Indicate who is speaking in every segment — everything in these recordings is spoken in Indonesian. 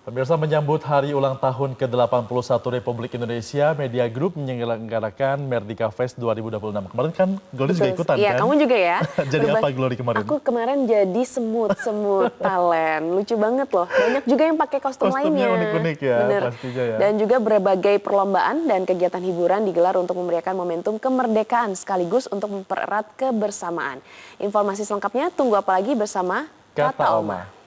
Speaker 1: Pemirsa, menyambut hari ulang tahun ke-81 Republik Indonesia, Media Group menyelenggarakan Merdeka Fest 2026. Kemarin kan Glory juga ikutan
Speaker 2: iya,
Speaker 1: kan?
Speaker 2: kamu juga ya.
Speaker 1: Jadi apa Glory kemarin?
Speaker 2: Aku kemarin jadi semut talent. Lucu banget loh. Banyak juga yang pakai kostum
Speaker 1: Kostumnya
Speaker 2: lainnya.
Speaker 1: unik-unik ya,
Speaker 2: Bener.
Speaker 1: pastinya ya.
Speaker 2: Dan juga berbagai perlombaan dan kegiatan hiburan digelar untuk memberikan momentum kemerdekaan sekaligus untuk mempererat kebersamaan. Informasi selengkapnya tunggu apa lagi bersama Kata Oma.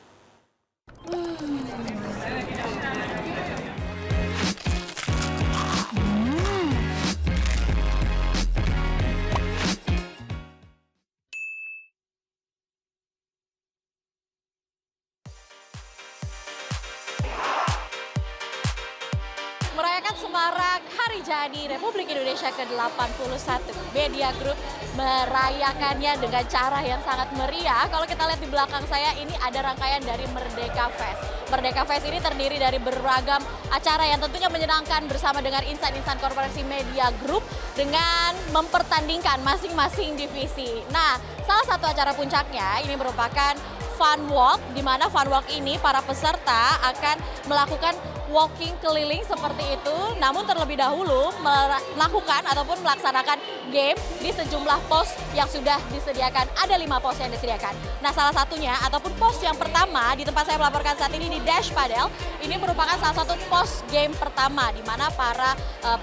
Speaker 3: Merayakan semarak Hari Jadi Republik Indonesia ke-81. Media Group merayakannya dengan cara yang sangat meriah. Kalau kita lihat di belakang saya, ini ada rangkaian dari Merdeka Fest. Merdeka Fest ini terdiri dari beragam acara yang tentunya menyenangkan bersama dengan insan-insan korporasi Media Group dengan mempertandingkan masing-masing divisi. Nah, salah satu acara puncaknya ini merupakan Fun Walk, di mana Fun Walk ini para peserta akan melakukan walking keliling seperti itu, namun terlebih dahulu melakukan ataupun melaksanakan game di sejumlah pos yang sudah disediakan. Ada 5 pos yang disediakan. Nah, salah satunya ataupun pos yang pertama di tempat saya melaporkan saat ini di Dash Padel, ini merupakan salah satu pos game pertama di mana para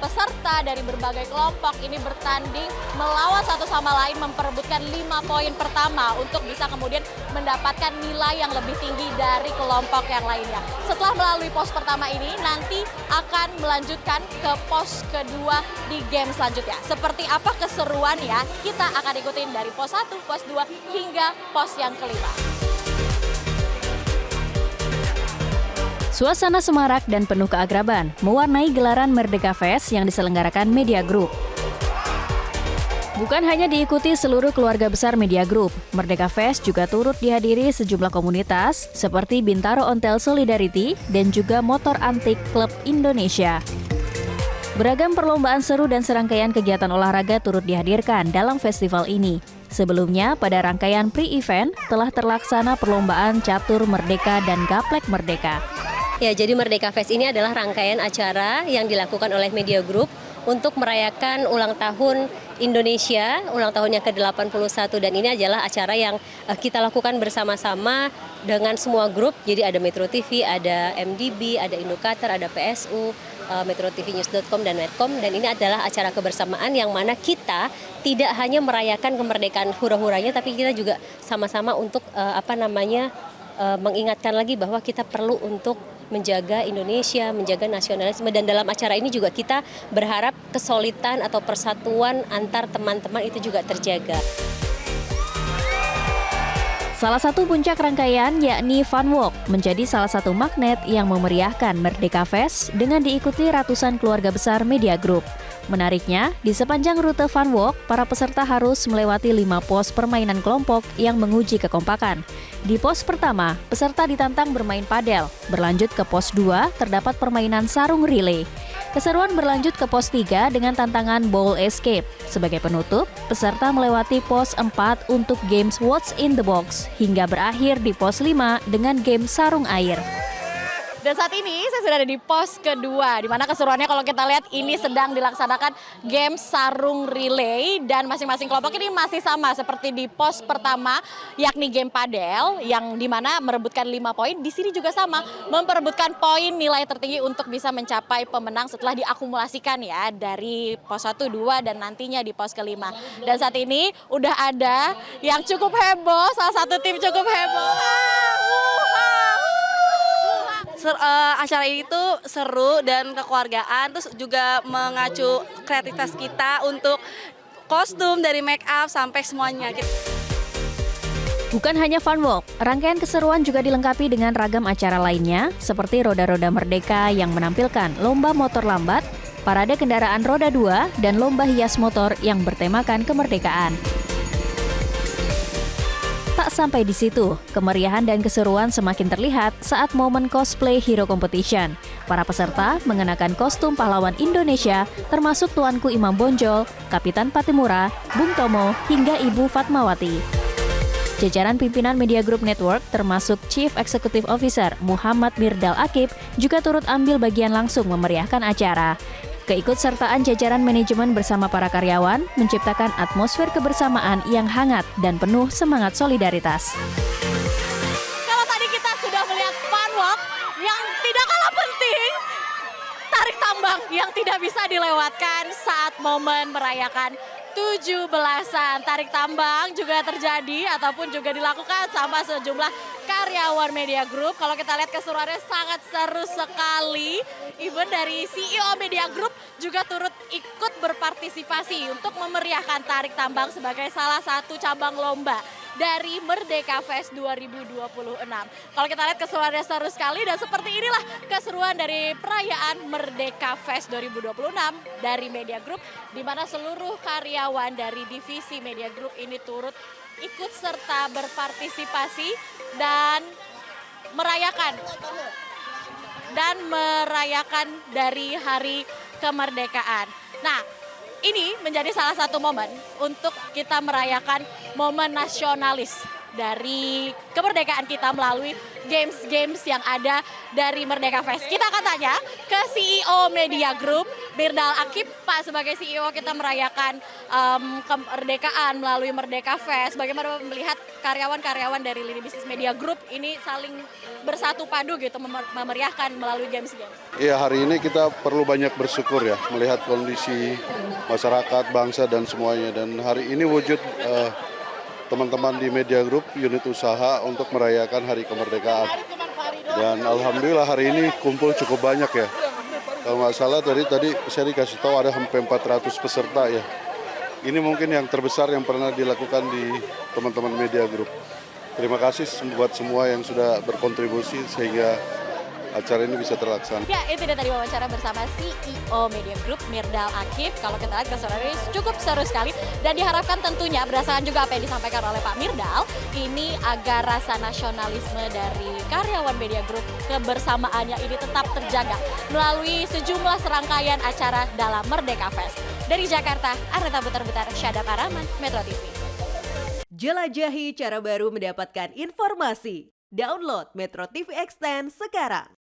Speaker 3: peserta dari berbagai kelompok ini bertanding melawan satu sama lain memperebutkan 5 poin pertama untuk bisa kemudian mendapatkan nilai yang lebih tinggi dari kelompok yang lainnya. Setelah melalui pos pertama ini nanti akan melanjutkan ke pos kedua di game selanjutnya. Seperti apa keseruan ya? Kita akan ikutin dari pos 1, pos 2 hingga pos yang kelima.
Speaker 4: Suasana semarak dan penuh keakraban mewarnai gelaran Merdeka Fest yang diselenggarakan Media Group. Bukan hanya diikuti seluruh keluarga besar Media Group, Merdeka Fest juga turut dihadiri sejumlah komunitas seperti Bintaro Ontel Solidarity dan juga Motor Antik Klub Indonesia. Beragam perlombaan seru dan serangkaian kegiatan olahraga turut dihadirkan dalam festival ini. Sebelumnya, pada rangkaian pre-event telah terlaksana perlombaan catur Merdeka dan gaplek Merdeka.
Speaker 5: Ya, jadi Merdeka Fest ini adalah rangkaian acara yang dilakukan oleh Media Group untuk merayakan ulang tahun Indonesia, ulang tahun yang ke-81, dan ini adalah acara yang kita lakukan bersama-sama dengan semua grup. Jadi ada Metro TV, ada MDB, ada Indikator, ada PSU, metrotvnews.com dan Medcom, dan ini adalah acara kebersamaan yang mana kita tidak hanya merayakan kemerdekaan hura-huranya, tapi kita juga sama-sama untuk mengingatkan lagi bahwa kita perlu untuk menjaga Indonesia, menjaga nasionalisme, dan dalam acara ini juga kita berharap kesolidan atau persatuan antar teman-teman itu juga terjaga.
Speaker 4: Salah satu puncak rangkaian yakni Fun Walk menjadi salah satu magnet yang memeriahkan Merdeka Fest dengan diikuti ratusan keluarga besar Media Group. Menariknya, di sepanjang rute Fun Walk, para peserta harus melewati 5 pos permainan kelompok yang menguji kekompakan. Di pos pertama, peserta ditantang bermain padel. Berlanjut ke pos 2, terdapat permainan sarung relay. Keseruan berlanjut ke pos 3 dengan tantangan ball escape. Sebagai penutup, peserta melewati pos 4 untuk games What's in the Box, hingga berakhir di pos 5 dengan game sarung air.
Speaker 3: Dan saat ini saya sudah ada di pos kedua, di mana keseruannya kalau kita lihat ini sedang dilaksanakan game sarung relay, dan masing-masing kelompok ini masih sama seperti di pos pertama, yakni game padel yang dimana merebutkan 5 poin. Di sini juga sama, memperebutkan poin nilai tertinggi untuk bisa mencapai pemenang setelah diakumulasikan ya dari pos 1, 2 dan nantinya di pos kelima. Dan saat ini udah ada yang cukup heboh, salah satu tim cukup heboh.
Speaker 6: Acara ini tuh seru dan kekeluargaan, terus juga mengacu kreativitas kita untuk kostum dari make up sampai semuanya.
Speaker 4: Bukan hanya Fun Walk, rangkaian keseruan juga dilengkapi dengan ragam acara lainnya seperti Roda-Roda Merdeka yang menampilkan lomba motor lambat, parade kendaraan roda 2, dan lomba hias motor yang bertemakan kemerdekaan. Tak sampai di situ, kemeriahan dan keseruan semakin terlihat saat momen cosplay Hero Competition. Para peserta mengenakan kostum pahlawan Indonesia, termasuk Tuanku Imam Bonjol, Kapitan Patimura, Bung Tomo, hingga Ibu Fatmawati. Jajaran pimpinan Media Group Network termasuk Chief Executive Officer Muhammad Mirdal Akib juga turut ambil bagian langsung memeriahkan acara. Keikutsertaan jajaran manajemen bersama para karyawan menciptakan atmosfer kebersamaan yang hangat dan penuh semangat solidaritas.
Speaker 3: Kalau tadi kita sudah melihat fun walk yang tidak kalah penting, tarik tambang yang tidak bisa dilewatkan saat momen merayakan 17-an. Tarik tambang juga terjadi ataupun juga dilakukan sama sejumlah karyawan Media Group. Kalau kita lihat keseruannya sangat seru sekali. Even dari CEO Media Group juga turut ikut berpartisipasi untuk memeriahkan tarik tambang sebagai salah satu cabang lomba dari Merdeka Fest 2026. Kalau kita lihat keseruannya seru sekali dan seperti inilah keseruan dari perayaan Merdeka Fest 2026 dari Media Group, di mana seluruh karyawan dari divisi Media Group ini turut ikut serta berpartisipasi dan merayakan dari hari kemerdekaan. Nah, ini menjadi salah satu momen untuk kita merayakan momen nasionalis dari kemerdekaan kita melalui games-games yang ada dari Merdeka Fest. Kita akan tanya ke CEO Media Group, Mirdal Akib. Pak, sebagai CEO kita merayakan kemerdekaan melalui Merdeka Fest. Bagaimana melihat karyawan-karyawan dari lini bisnis Media Group ini saling bersatu padu gitu memeriahkan melalui games-games?
Speaker 7: Iya, hari ini kita perlu banyak bersyukur ya, melihat kondisi masyarakat, bangsa dan semuanya. Dan hari ini wujud teman-teman di Media Group, unit usaha untuk merayakan hari kemerdekaan. Dan alhamdulillah hari ini kumpul cukup banyak ya. Kalau nggak salah tadi saya dikasih tahu ada hampir 400 peserta ya. Ini mungkin yang terbesar yang pernah dilakukan di teman-teman Media Group. Terima kasih buat semua yang sudah berkontribusi sehingga acara ini bisa terlaksana.
Speaker 3: Ya, itu dia tadi wawancara bersama CEO Media Group, Mirdal Akib. Kalau kita lihat keseruannya cukup seru sekali dan diharapkan tentunya berdasarkan juga apa yang disampaikan oleh Pak Mirdal, ini agar rasa nasionalisme dari karyawan Media Group, kebersamaannya ini tetap terjaga melalui sejumlah serangkaian acara dalam Merdeka Fest. Dari Jakarta, Arneta Butar-Butar, Syadab Araman, Metro TV.
Speaker 8: Jelajahi cara baru mendapatkan informasi. Download Metro TV Extend sekarang.